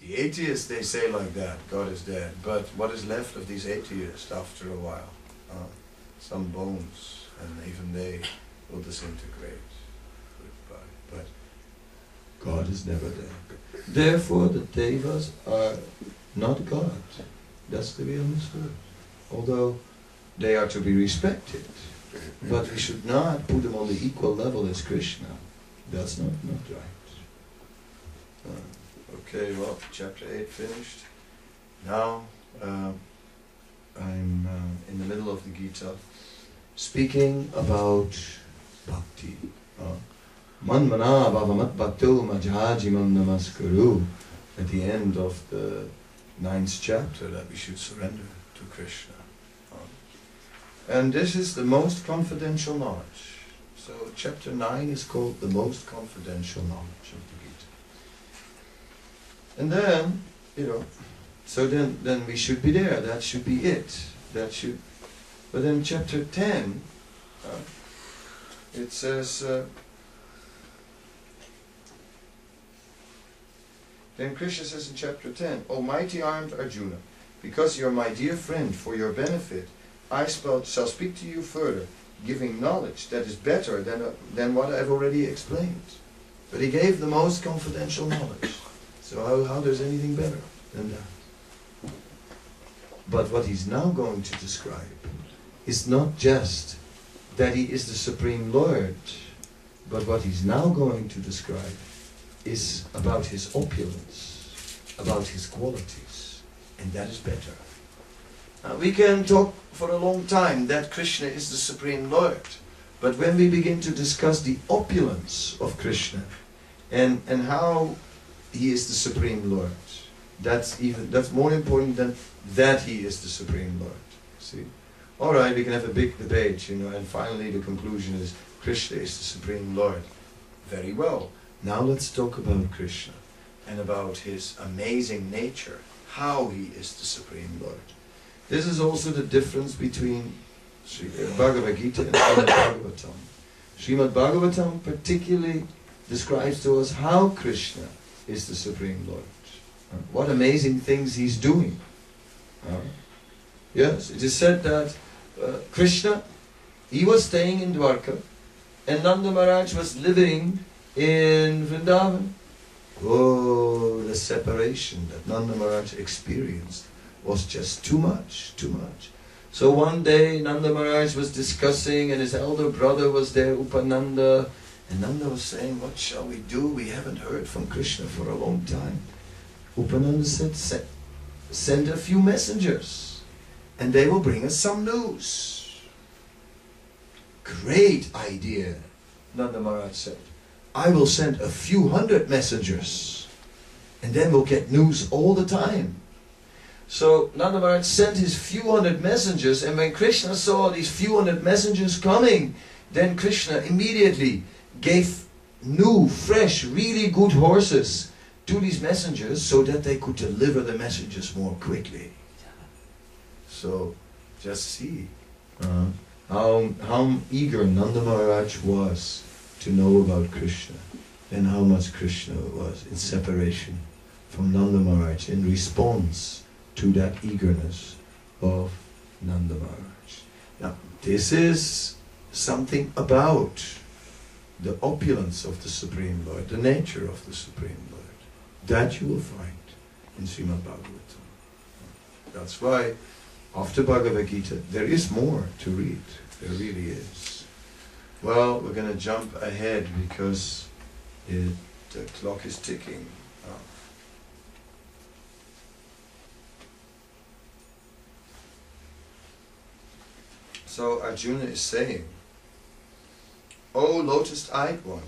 The atheists, they say like that, God is dead. But what is left of these atheists after a while? Some bones, and even they will disintegrate. Goodbye. But God is never dead. Therefore, the Devas are not God. That's to be understood. Although they are to be respected, but we should not put them on the equal level as Krishna. That's not right. Okay, well, chapter 8 finished. Now, I'm in the middle of the Gita, speaking about bhakti. Manmana bhavamat bhakto majhajimam namaskuru. At the end of the 9th chapter, that we should surrender to Krishna. And this is the most confidential knowledge. So chapter 9 is called the most confidential knowledge of the Gita. And then, so then we should be there. That should be it. But then chapter 10, it says, then Krishna says in chapter 10, O mighty armed Arjuna, because you are my dear friend, for your benefit, I shall speak to you further, giving knowledge that is better than what I've already explained. But he gave the most confidential knowledge. So how there's anything better than that? But what he's now going to describe is not just that he is the Supreme Lord, but what he's now going to describe is about his opulence, about his qualities, and that is better. Now, we can talk for a long time that Krishna is the Supreme Lord, but when we begin to discuss the opulence of Krishna and how he is the Supreme Lord, that's more important than that he is the Supreme Lord. See? Alright, we can have a big debate, and finally the conclusion is Krishna is the Supreme Lord. Very well. Now let's talk about Krishna and about his amazing nature, how he is the Supreme Lord. This is also the difference between Bhagavad Gita and Srimad Bhagavatam. Srimad Bhagavatam particularly describes to us how Krishna is the Supreme Lord. What amazing things he's doing. Yes, it is said that Krishna, he was staying in Dwarka and Nanda Maharaj was living in Vrindavan. Oh, the separation that Nanda Maharaj experienced was just too much. So one day Nanda Maharaj was discussing and his elder brother was there, Upananda, and Nanda was saying, what shall we do? We haven't heard from Krishna for a long time. Upananda said, send a few messengers and they will bring us some news. Great idea, Nanda Maharaj said. I will send a few hundred messengers and then we'll get news all the time. So Nanda Maharaj sent his few hundred messengers, and when Krishna saw these few hundred messengers coming, then Krishna immediately gave new, fresh, really good horses to these messengers so that they could deliver the messages more quickly. So just see how eager Nanda Maharaj was to know about Krishna, and how much Krishna was in separation from Nanda Maharaj in response to that eagerness of Nanda Maharaj. Now, this is something about the opulence of the Supreme Lord, the nature of the Supreme Lord. That you will find in Srimad Bhagavatam. That's why, after Bhagavad Gita, there is more to read. There really is. Well, we're going to jump ahead because the clock is ticking. So Arjuna is saying, O lotus-eyed one,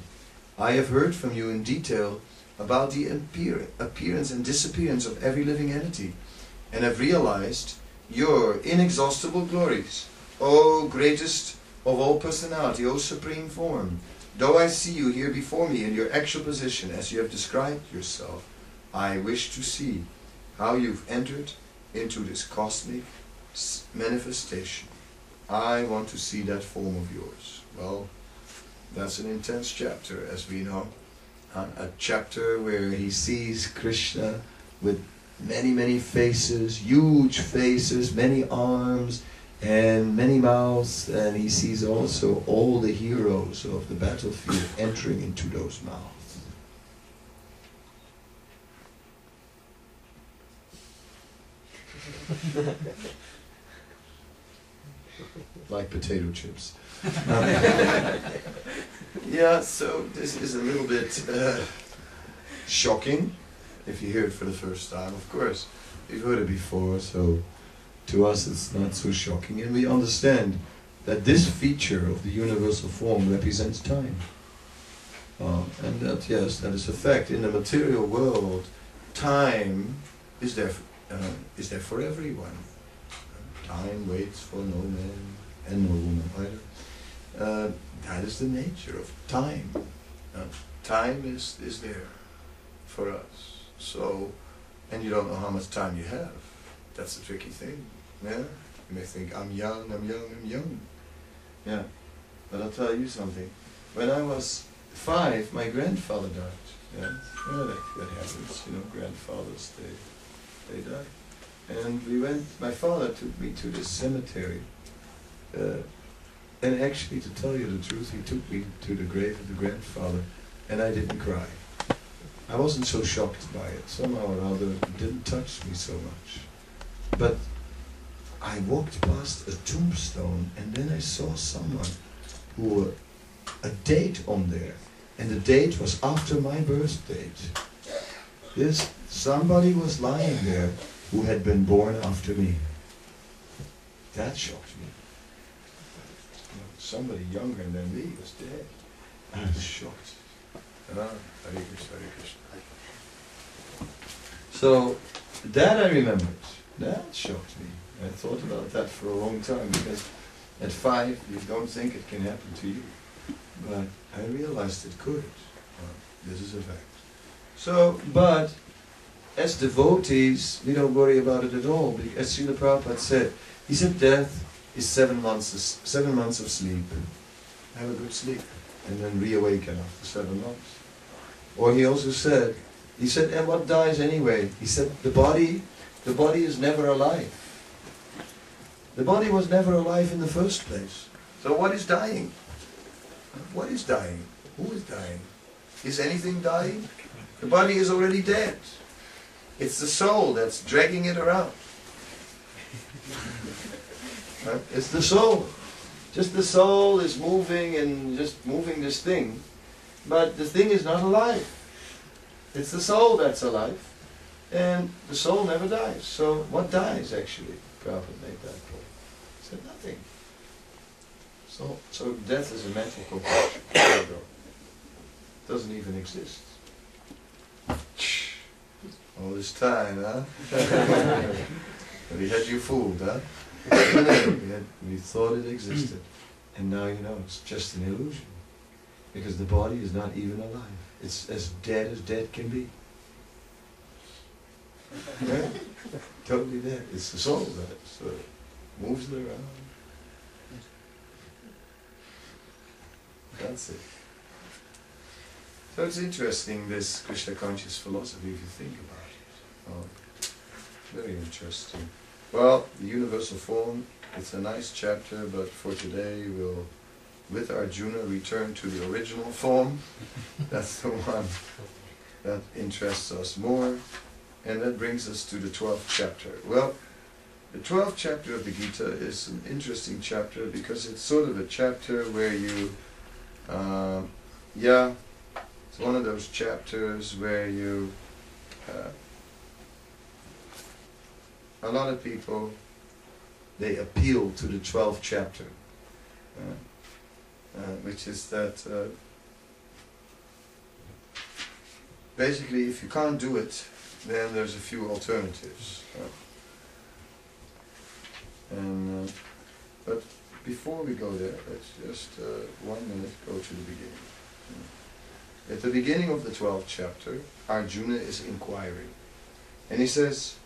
I have heard from you in detail about the appearance and disappearance of every living entity, and have realized your inexhaustible glories, O greatest of all personality, O supreme form. Though I see you here before me in your actual position as you have described yourself, I wish to see how you've entered into this cosmic manifestation. I want to see that form of yours. Well, that's an intense chapter, as we know. A chapter where he sees Krishna with many, many faces, huge faces, many arms, and many mouths, and he sees also all the heroes of the battlefield entering into those mouths. Like potato chips. Yeah, so this is a little bit shocking if you hear it for the first time. Of course, we've heard it before, so to us it's not so shocking, and we understand that this feature of the universal form represents time. And that, yes, that is a fact. In the material world, time is there for everyone. Time waits for no man and no woman either. That is the nature of time. Time is there for us. So, and you don't know how much time you have. That's the tricky thing. Yeah? You may think, I'm young, I'm young, I'm young. Yeah. But I'll tell you something. When I was 5, my grandfather died. Yeah? Yeah, that happens, you know, grandfathers, they die. And we went, my father took me to this cemetery. And actually, to tell you the truth, he took me to the grave of the grandfather, and I didn't cry. I wasn't so shocked by it. Somehow or other, it didn't touch me so much. But I walked past a tombstone, and then I saw someone who a date on there, and the date was after my birth date. Yes, somebody was lying there who had been born after me. That shocked me. You know, somebody younger than me was dead. I was shocked. Hare Krishna, Hare Krishna. So that I remembered. That shocked me. I thought about that for a long time, because at 5 you don't think it can happen to you. But I realized it could. This is a fact. So, but as devotees, we don't worry about it at all. As Srila Prabhupada said, he said death is 7 months of sleep. Have a good sleep, and then reawaken after 7 months. Or he also said, and what dies anyway? He said, the body is never alive. The body was never alive in the first place. So what is dying? What is dying? Who is dying? Is anything dying? The body is already dead. It's the soul that's dragging it around. It's the soul. Just the soul is moving and just moving this thing. But the thing is not alive. It's the soul that's alive. And the soul never dies. So what dies actually? Prabhupada made that point. He said nothing. So death is a mental conclusion. It doesn't even exist. All this time, huh? We had you fooled, huh? We thought it existed. And now you know it's just an illusion. Because the body is not even alive. It's as dead can be. Yeah? Totally dead. It's the soul that moves it around. That's it. So it's interesting, this Krishna conscious philosophy, if you think about it. Oh, very interesting. Well, the universal form, it's a nice chapter, but for today we'll, with Arjuna, return to the original form. That's the one that interests us more. And that brings us to the 12th chapter. Well, the 12th chapter of the Gita is an interesting chapter because it's sort of a chapter where you, it's one of those chapters where you, a lot of people, they appeal to the 12th chapter, which is that basically if you can't do it, then there's a few alternatives. But before we go there, let's just 1 minute go to the beginning. At the beginning of the 12th chapter, Arjuna is inquiring. And he says,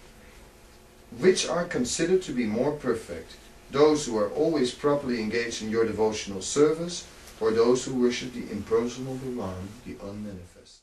which are considered to be more perfect, those who are always properly engaged in your devotional service, or those who worship the impersonal Brahman, the unmanifest?